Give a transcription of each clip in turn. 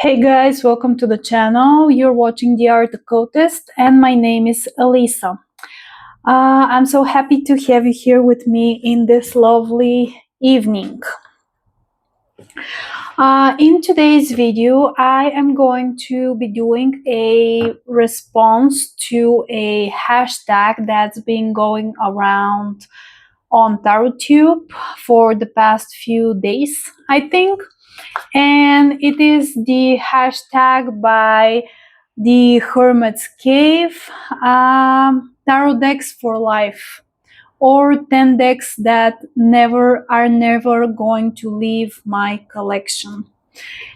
Hey guys, welcome to the channel. You're watching the Art Occultist and my name is Elisa. I'm so happy to have you here with me in this lovely evening. In today's video, I am going to be doing a response to a hashtag that's been going around on TarotTube for the past few days, I think. And it is the hashtag by the Hermit's Cave, tarot decks for life, or 10 decks that are never going to leave my collection.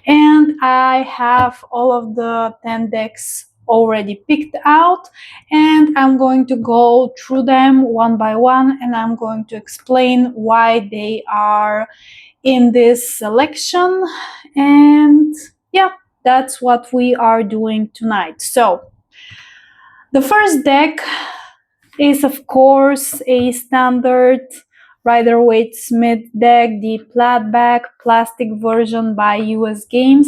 And I have all of the 10 decks already picked out, and I'm going to go through them one by one, and I'm going to explain why they are in this selection. And yeah, that's what we are doing tonight. So the first deck is of course a standard Rider-Waite-Smith deck. The flat back plastic version by US Games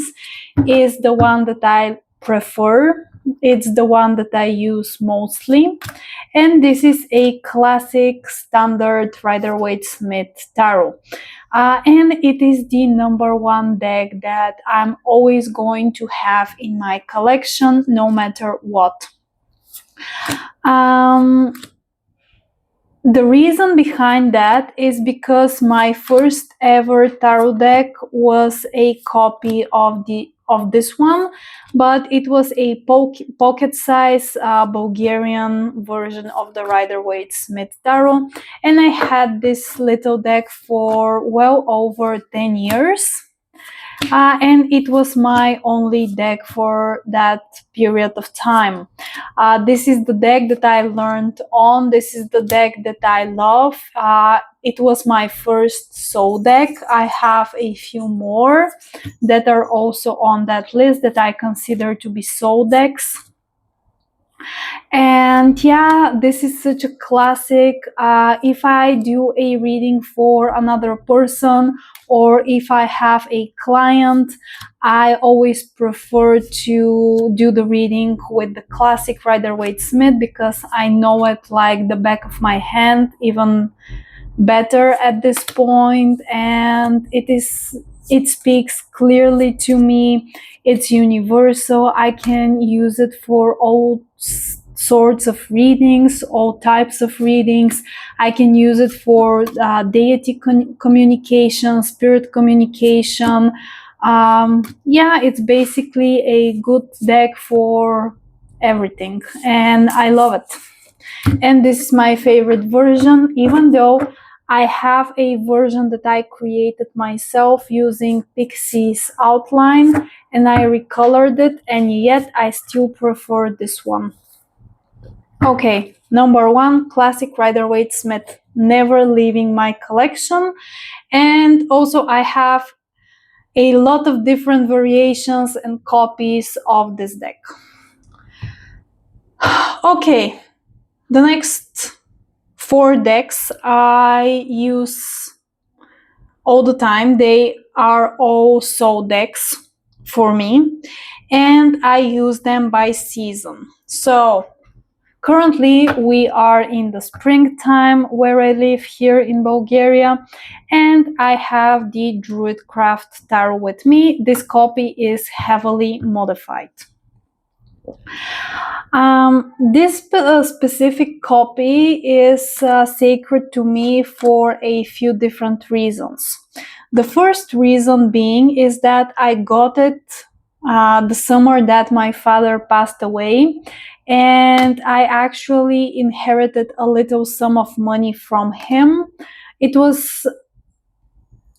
is the one that I prefer. It's the one that I use mostly. And this is a classic standard Rider-Waite-Smith tarot. And it is the #1 deck that I'm always going to have in my collection, no matter what. The reason behind that is because my first ever tarot deck was a copy of this one, but it was a pocket-size Bulgarian version of the Rider-Waite-Smith tarot, and I had this little deck for well over 10 years. And it was my only deck for that period of time. This is the deck that I learned on. This is the deck that I love. It was my first soul deck. I have a few more that are also on that list that I consider to be soul decks. And yeah, this is such a classic. If I do a reading for another person, or if I have a client, I always prefer to do the reading with the classic Rider-Waite-Smith because I know it like the back of my hand, even better at this point, and it speaks clearly to me. It's universal. I can use it for all sorts of readings, all types of readings. I can use it for deity communication, spirit communication. Yeah, it's basically a good deck for everything, and I love it. And this is my favorite version, even though I have a version that I created myself using Pixie's outline, and I recolored it, and yet I still prefer this one. Okay, #1, classic Rider-Waite-Smith, never leaving my collection. And also I have a lot of different variations and copies of this deck. Okay, the next 4 decks I use all the time. They are all soul decks for me, and I use them by season. So currently we are in the springtime where I live here in Bulgaria, and I have the Druidcraft tarot with me. This copy is heavily modified. This specific copy is sacred to me for a few different reasons. The first reason being is that I got it the summer that my father passed away, and I actually inherited a little sum of money from him. It was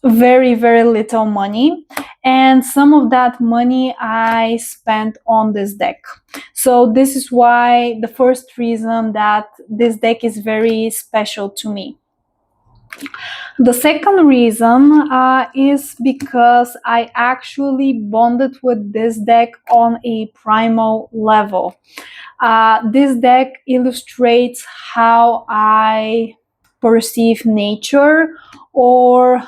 very, very little money, and some of that money I spent on this deck. So this is why the first reason that this deck is very special to me. The second reason is because I actually bonded with this deck on a primal level. This deck illustrates how I perceive nature, or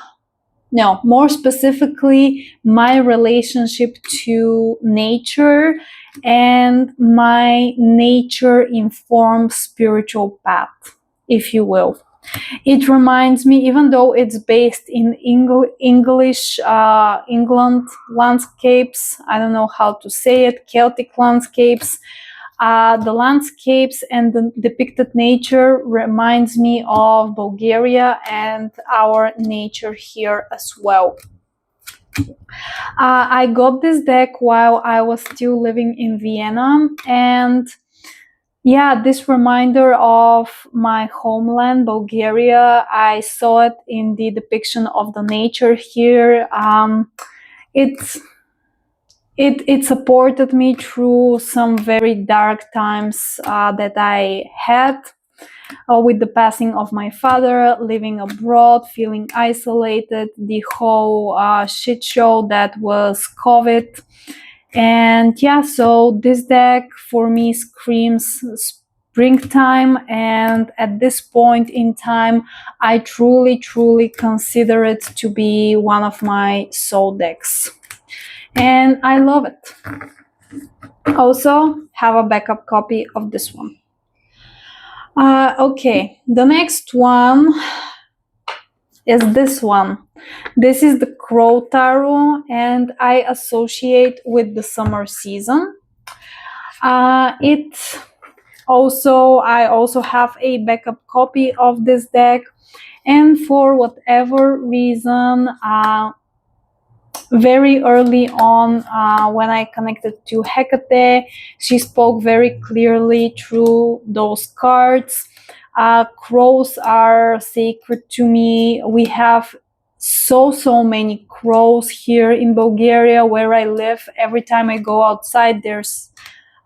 no, more specifically, my relationship to nature and my nature-informed spiritual path, if you will. It reminds me, even though it's based in English, England landscapes, I don't know how to say it, Celtic landscapes, the landscapes and the depicted nature reminds me of Bulgaria and our nature here as well. I got this deck while I was still living in Vienna, and yeah, this reminder of my homeland, Bulgaria, I saw it in the depiction of the nature here. It supported me through some very dark times that I had with the passing of my father, living abroad, feeling isolated, the whole shit show that was COVID. And yeah, so this deck for me screams springtime, and at this point in time I truly consider it to be one of my soul decks, and I love it. Also have a backup copy of this one. Okay, the next one is this one. This is the Crow Tarot, and I associate with the summer season. I also have a backup copy of this deck, and for whatever reason, very early on, when I connected to Hecate, she spoke very clearly through those cards. Crows are sacred to me. We have so many crows here in Bulgaria where I live. Every time I go outside, there's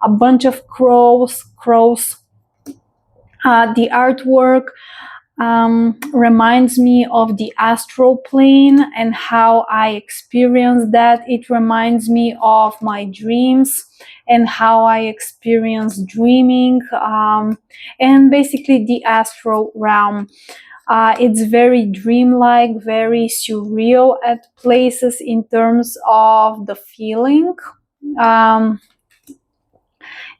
a bunch of crows. The artwork reminds me of the astral plane and how I experience that. It reminds me of my dreams and how I experience dreaming, and basically the astral realm. It's very dreamlike, very surreal at places in terms of the feeling.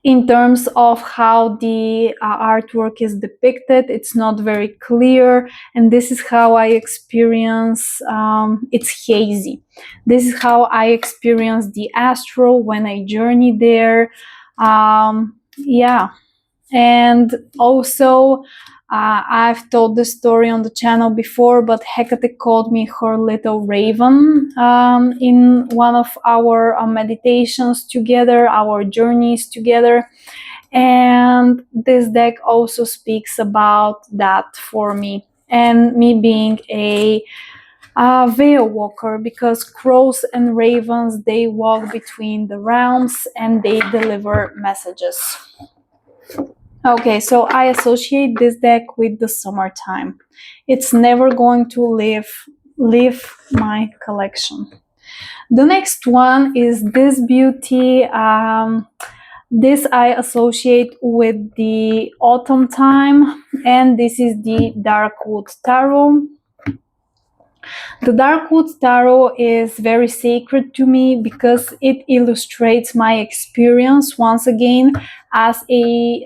In terms of how the artwork is depicted, it's not very clear, and this is how I experience, it's hazy. This is how I experience the astral when I journey there. Yeah, and also I've told this story on the channel before, but Hecate called me her little raven in one of our meditations together, our journeys together. And this deck also speaks about that for me, and me being a veil walker, because crows and ravens, they walk between the realms and they deliver messages. Okay, so I associate this deck with the summertime. It's never going to leave my collection. The next one is this beauty. This I associate with the autumn time, and this is the Darkwood Tarot. The Darkwood Tarot is very sacred to me because it illustrates my experience once again as a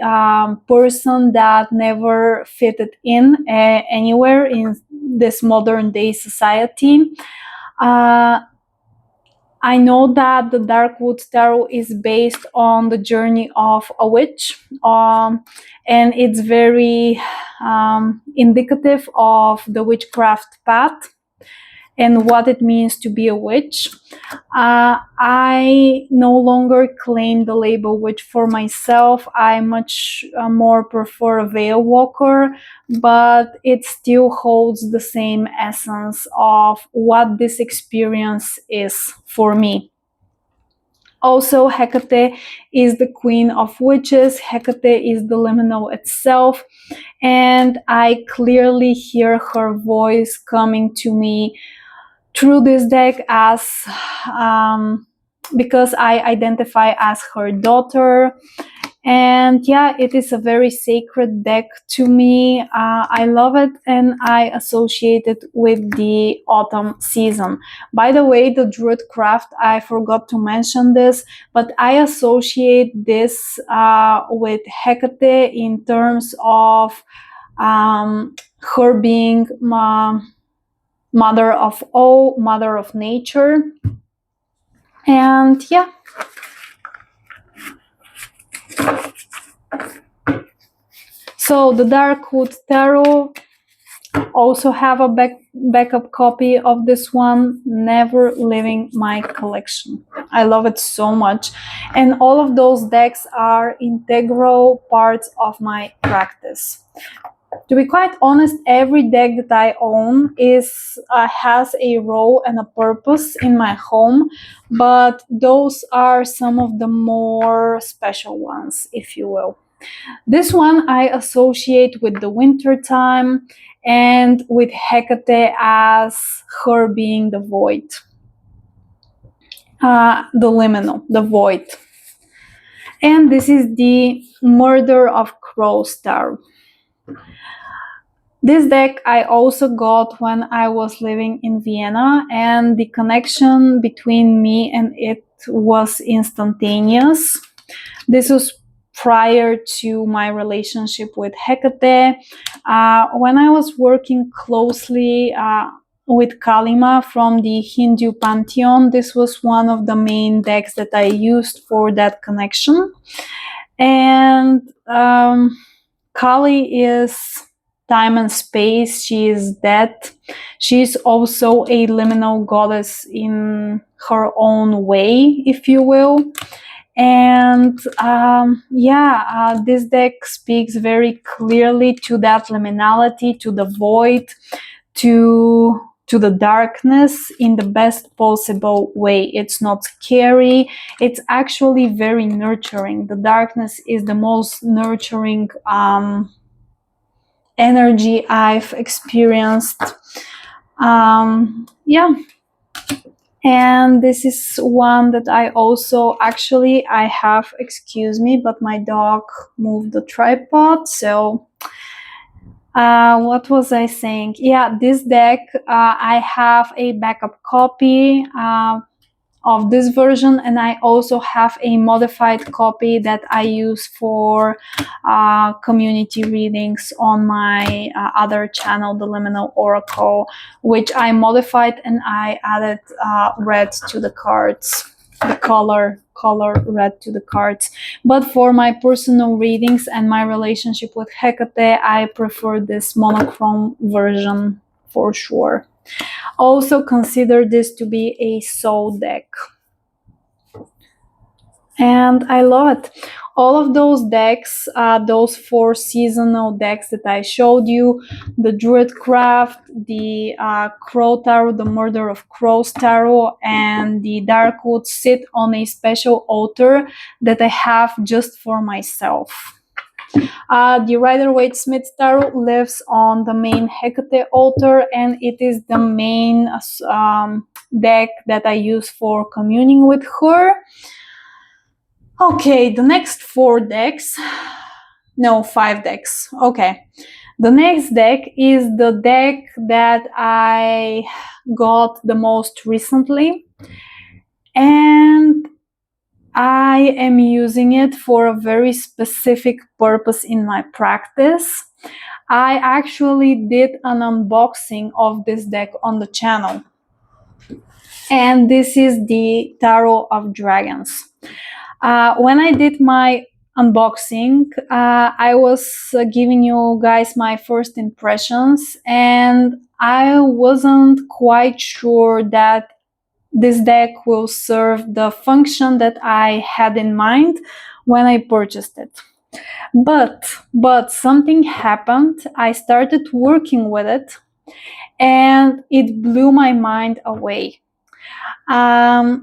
person that never fitted in anywhere in this modern day society. I know that the Darkwood Tarot is based on the journey of a witch, and it's very indicative of the witchcraft path and what it means to be a witch. I no longer claim the label witch for myself. I much more prefer a veil walker, but it still holds the same essence of what this experience is for me. Also, Hecate is the queen of witches. Hecate is the liminal itself, and I clearly hear her voice coming to me through this deck because I identify as her daughter, And yeah, it is a very sacred deck to me. I love it, and I associate it with the autumn season. By the way, the Druid craft, I forgot to mention this, but I associate this with Hecate in terms of her being mother of all, mother of nature. And yeah. So the Darkwood Tarot, also have a backup copy of this one, never leaving my collection. I love it so much. And all of those decks are integral parts of my practice. To be quite honest, every deck that I own has a role and a purpose in my home, but those are some of the more special ones, if you will. This one I associate with the winter time and with Hecate as her being the void, the liminal, the void. And this is the Murder of Crows Tarot. This deck I also got when I was living in Vienna, and the connection between me and it was instantaneous. This was prior to my relationship with Hecate. When I was working closely with Kalima from the Hindu pantheon, this was one of the main decks that I used for that connection. And Kali is time and space. She is death. She's also a liminal goddess in her own way, if you will. And this deck speaks very clearly to that liminality, to the void, to the darkness in the best possible way. It's not scary. It's actually very nurturing. The darkness is the most nurturing energy I've experienced. And this is one that I also, actually, I have, excuse me, but my dog moved the tripod. So what was I saying? Yeah, this deck, I have a backup copy of this version, and I also have a modified copy that I use for community readings on my other channel, the Liminal Oracle, which I modified and I added red to the cards, the color red to the cards. But for my personal readings and my relationship with Hecate, I prefer this monochrome version for sure. Also consider this to be a soul deck. And I love it. All of those decks, those 4 seasonal decks that I showed you, the Druid Craft, the Crow Tarot, the Murder of Crows Tarot, and the Darkwood sit on a special altar that I have just for myself. The Rider-Waite-Smith Tarot lives on the main Hecate altar, and it is the main deck that I use for communing with her. Okay, the next 4 decks, no, 5 decks. Okay, the next deck is the deck that I got the most recently, and I am using it for a very specific purpose in my practice. I actually did an unboxing of this deck on the channel, and this is the Tarot of Dragons. When I did my unboxing, I was giving you guys my first impressions, and I wasn't quite sure that this deck will serve the function that I had in mind when I purchased it. But something happened. I started working with it, and it blew my mind away.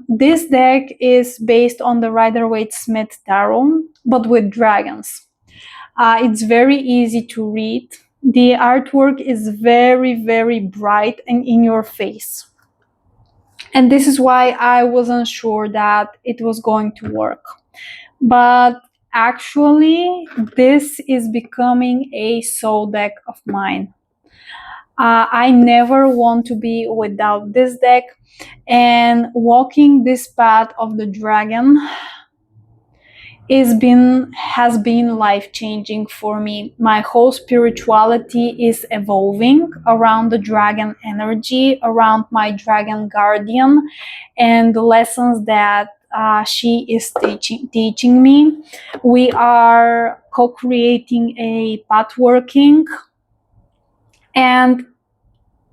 This deck is based on the Rider-Waite-Smith Tarot, but with dragons. It's very easy to read. The artwork is very, very bright and in your face. And this is why I wasn't sure that it was going to work. But actually, this is becoming a soul deck of mine. I never want to be without this deck, and walking this path of the dragon has been life-changing for me. My whole spirituality is evolving around the dragon energy, around my dragon guardian, and the lessons that she is teaching me. We are co-creating a path working, and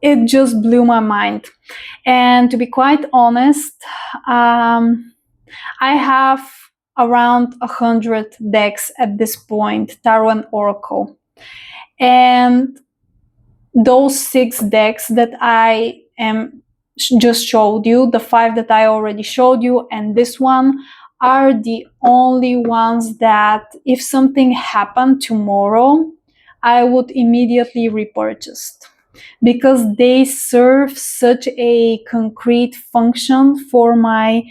it just blew my mind. And to be quite honest, I have around 100 decks at this point, Tarot and Oracle. And those 6 decks that I just showed you, the 5 that I already showed you, and this one are the only ones that if something happened tomorrow, I would immediately repurchase, because they serve such a concrete function for my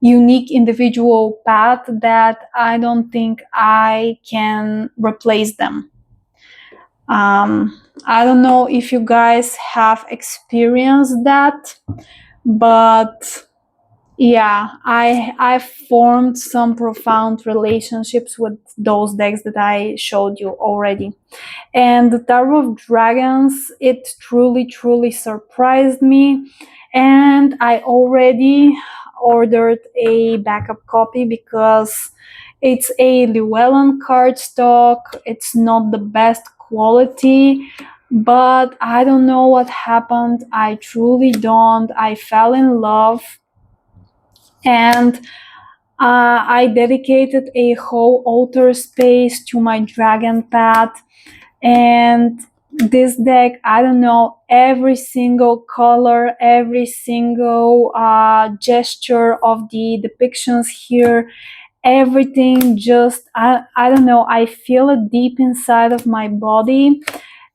unique individual path that I don't think I can replace them. I don't know if you guys have experienced that, but yeah, I formed some profound relationships with those decks that I showed you already. And the Tarot of Dragons, it truly surprised me, and I already ordered a backup copy because it's a Llewellyn cardstock. It's not the best quality, but I don't know what happened. I truly don't. I fell in love, and I dedicated a whole altar space to my dragon path. And this deck, I don't know, every single color, every single gesture of the depictions here, everything just, I don't know, I feel it deep inside of my body.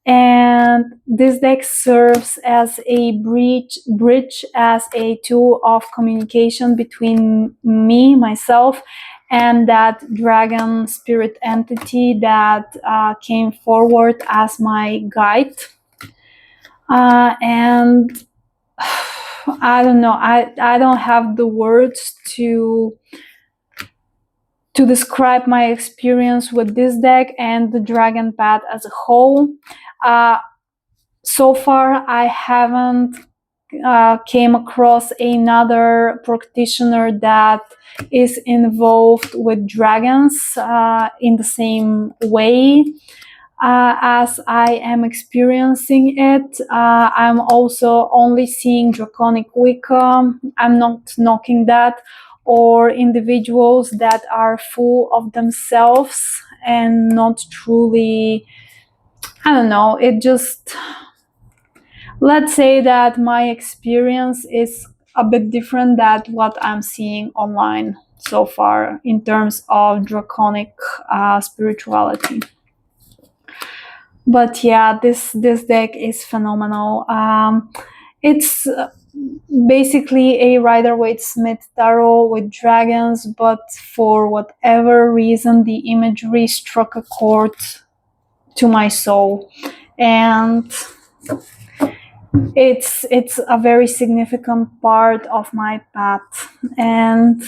And this deck serves as a bridge, as a tool of communication between me, myself, and that dragon spirit entity that came forward as my guide. And I don't know, I don't have the words to describe my experience with this deck and the dragon path as a whole. So far, I haven't came across another practitioner that is involved with dragons in the same way as I am experiencing it. I'm also only seeing draconic Wicca. I'm not knocking that, or individuals that are full of themselves and not truly, I don't know, it just, let's say that my experience is a bit different than what I'm seeing online so far in terms of draconic spirituality. But yeah, this deck is phenomenal. It's basically a Rider-Waite-Smith tarot with dragons, but for whatever reason, the imagery struck a chord to my soul, and it's a very significant part of my path. And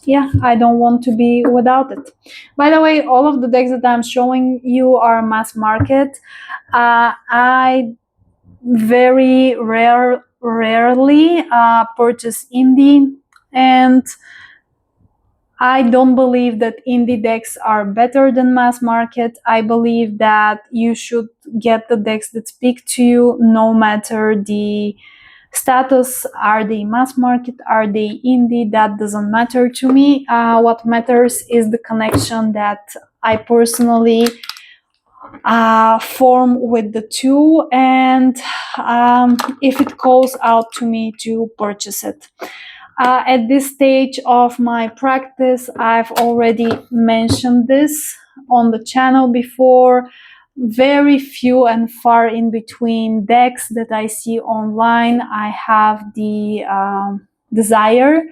yeah, I don't want to be without it. By the way, all of the decks that I'm showing you are mass market. I very rarely purchase indie, and I don't believe that indie decks are better than mass market. I believe that you should get the decks that speak to you, no matter the status. Are they mass market? Are they indie? That doesn't matter to me. What matters is the connection that I personally form with the two, and if it calls out to me to purchase it. At this stage of my practice, I've already mentioned this on the channel before. Very few and far in between decks that I see online I have the desire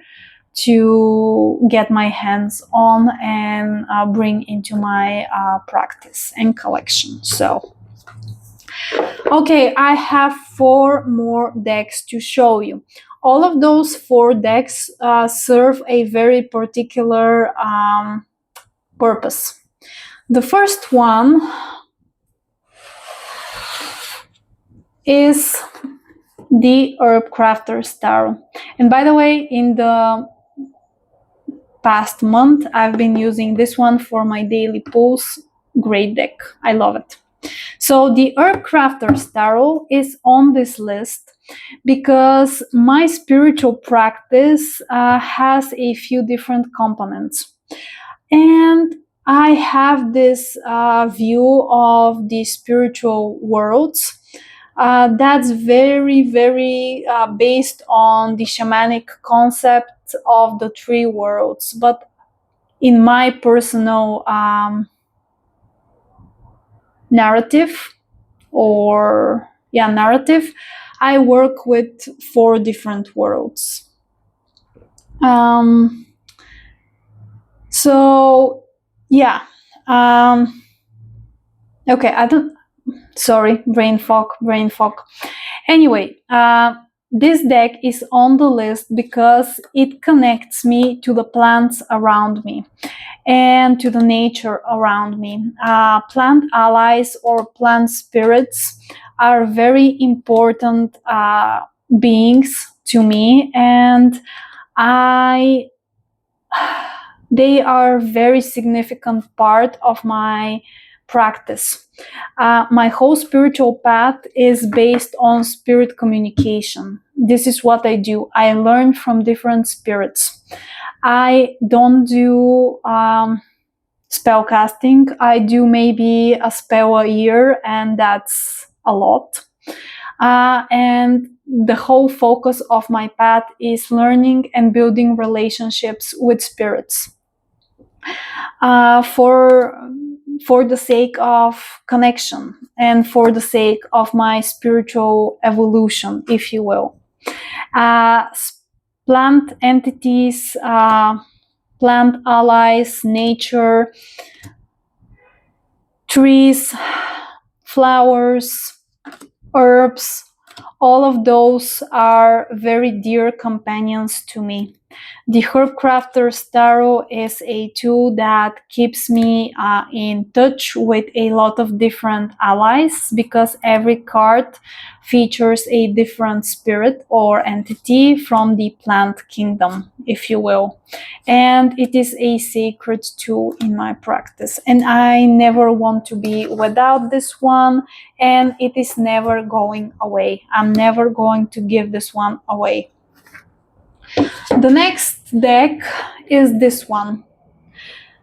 to get my hands on and bring into my practice and collection. So, okay, I have 4 more decks to show you. All of those 4 decks serve a very particular purpose. The first one is the Herb Crafter's Tarot. And by the way, in the past month, I've been using this one for my daily pulls. Great deck. I love it. So the Herb Crafter's Tarot is on this list because my spiritual practice has a few different components. And I have this view of the spiritual worlds that's very, very based on the shamanic concept of the 3 worlds. But in my personal narrative, I work with 4 different worlds. So yeah, okay, sorry, brain fog. Anyway, this deck is on the list because it connects me to the plants around me and to the nature around me. Plant allies or plant spirits are very important beings to me, and they are a very significant part of my practice. My whole spiritual path is based on spirit communication. This is what I do. I learn from different spirits. I don't do spell casting. I do maybe a spell a year, and that's a lot. And the whole focus of my path is learning and building relationships with spirits for the sake of connection and for the sake of my spiritual evolution, if you will. Plant entities, plant allies, nature, trees, flowers, herbs, all of those are very dear companions to me. The Herb Crafter's Tarot is a tool that keeps me in touch with a lot of different allies, because every card features a different spirit or entity from the plant kingdom, if you will. And it is a sacred tool in my practice. And I never want to be without this one, and it is never going away. I'm never going to give this one away. The next deck is this one.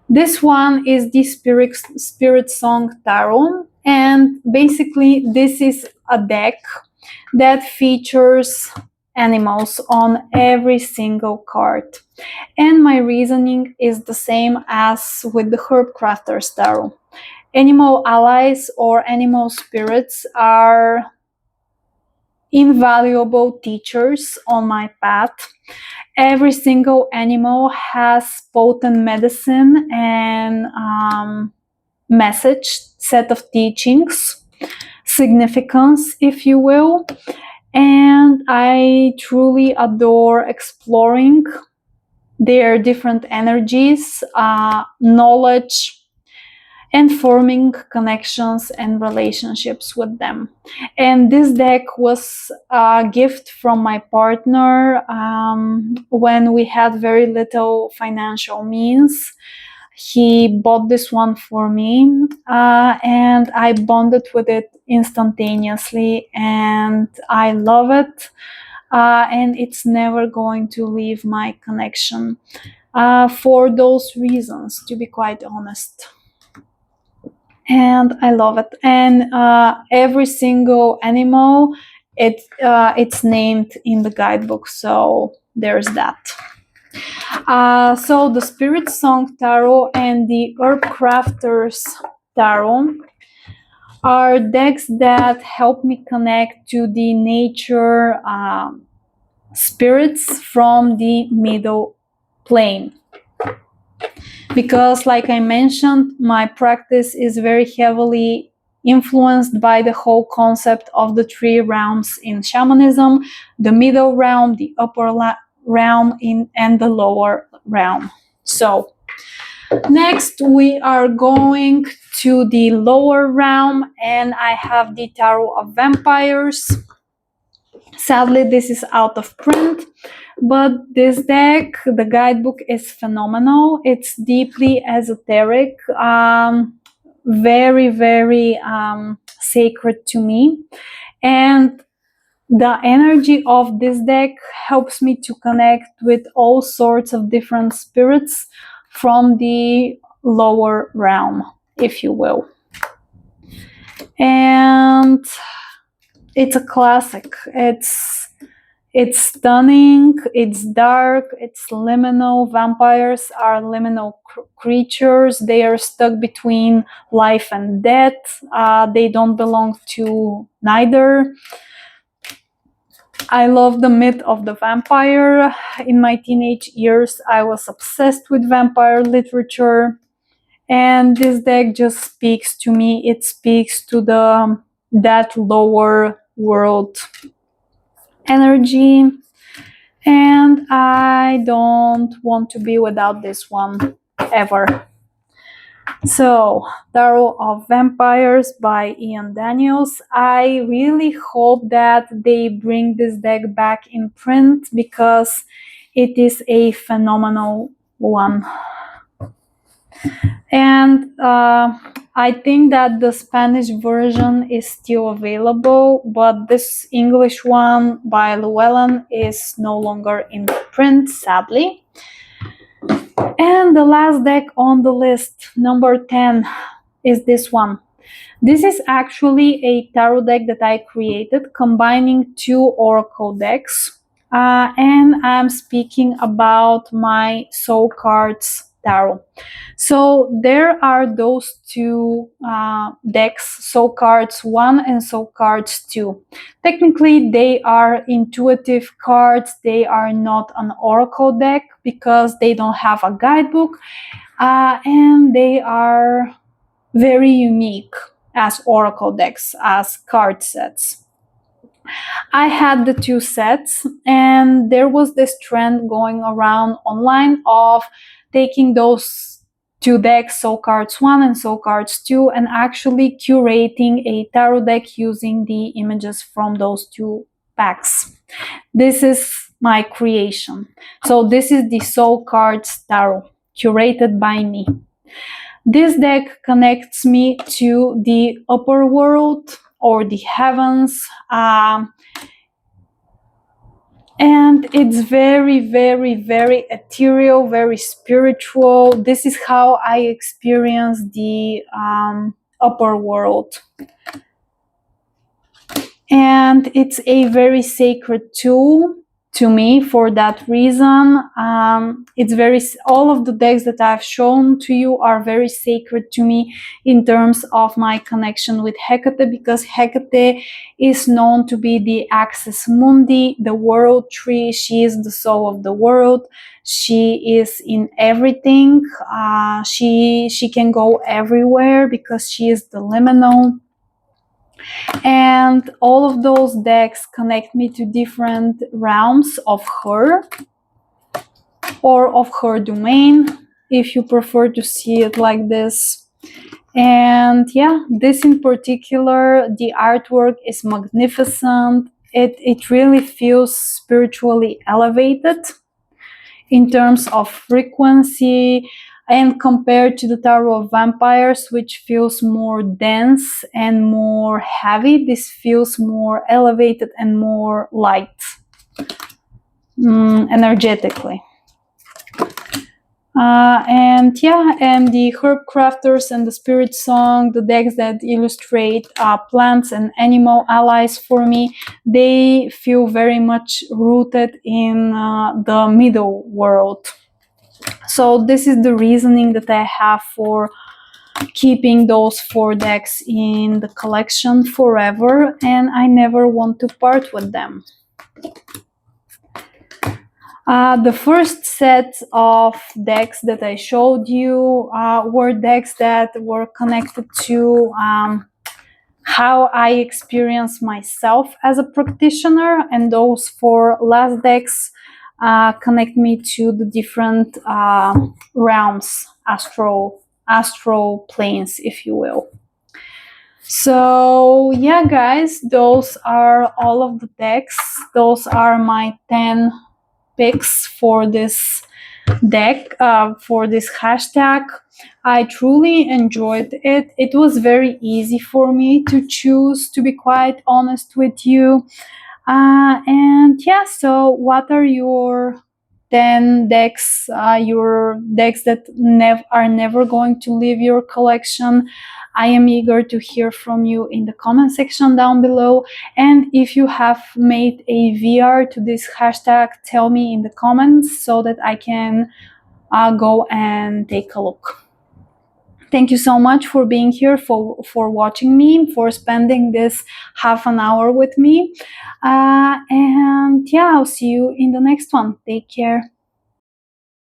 This one is the Spirit Song Tarot, and basically this is a deck that features animals on every single card. And my reasoning is the same as with the Herb Crafter's Tarot. Animal allies or animal spirits are invaluable teachers on my path. Every single animal has potent medicine and message, set of teachings, significance, if you will. And I truly adore exploring their different energies, knowledge, and forming connections and relationships with them. And this deck was a gift from my partner when we had very little financial means. He bought this one for me, and I bonded with it instantaneously, and I love it, and it's never going to leave my connection for those reasons, to be quite honest. And I love it. And every single animal, it's named in the guidebook, so there's that. So the Spirit Song Tarot and the Herb Crafter's Tarot are decks that help me connect to the nature spirits from the Middle plane. Because, like I mentioned, my practice is very heavily influenced by the whole concept of the three realms in shamanism: the middle realm, the upper realm, and the lower realm. So next we are going to the lower realm, and I have the Tarot of Vampires. Sadly, this is out of print, but this deck, the guidebook, is phenomenal. It's deeply esoteric, very, very sacred to me. And the energy of this deck helps me to connect with all sorts of different spirits from the lower realm, if you will. And it's a classic. It's stunning, it's dark, it's liminal. Vampires are liminal creatures. They are stuck between life and death. They don't belong to neither. I love the myth of the vampire. In my teenage years, I was obsessed with vampire literature. And this deck just speaks to me. It speaks to that lower world energy, and I don't want to be without this one ever. So, Tarot of Vampires by Ian Daniels. I really hope that they bring this deck back in print because it is a phenomenal one. And I think that the Spanish version is still available, but this English one by Llewellyn is no longer in print, sadly. And the last deck on the list, number 10, is this one. This is actually a tarot deck that I created, combining two oracle decks. And I'm speaking about my Soul Cards Tarot. So there are those two decks, Soul Cards 1 and Soul Cards 2. Technically, they are intuitive cards. They are not an oracle deck because they don't have a guidebook, and they are very unique as oracle decks, as card sets. I had the two sets, and there was this trend going around online of taking those two decks, Soul Cards 1 and Soul Cards 2, and actually curating a tarot deck using the images from those two packs. This is my creation. So this is the Soul Cards Tarot, curated by me. This deck connects me to the upper world or the heavens, and it's very, very, very ethereal, very spiritual. This is how I experience the upper world. And it's a very sacred tool to me for that reason. All of the decks that I've shown to you are very sacred to me in terms of my connection with Hecate, because Hecate is known to be the Axis Mundi, the world tree. She is the soul of the world. She is in everything. She can go everywhere because she is the liminal. And all of those decks connect me to different realms of her, or of her domain, if you prefer to see it like this. And yeah, this in particular, the artwork is magnificent. It really feels spiritually elevated in terms of frequency, and compared to the Tarot of Vampires, which feels more dense and more heavy, this feels more elevated and more light energetically. And the Herb Crafters and the Spirit Song, the decks that illustrate plants and animal allies for me, they feel very much rooted in the middle world. So this is the reasoning that I have for keeping those 4 decks in the collection forever, and I never want to part with them. The first set of decks that I showed you were decks that were connected to how I experience myself as a practitioner, and those four last decks connect me to the different realms, astral planes, if you will. So yeah, guys, those are all of the decks. Those are my 10 picks for this deck, for this hashtag. I truly enjoyed it. It was very easy for me to choose, to be quite honest with you. And yeah, so what are your 10 decks, your decks that are never going to leave your collection? I am eager to hear from you in the comment section down below. And if you have made a VR to this hashtag, tell me in the comments so that I can go and take a look. Thank you so much for being here, for watching me, for spending this half an hour with me. And yeah, I'll see you in the next one. Take care.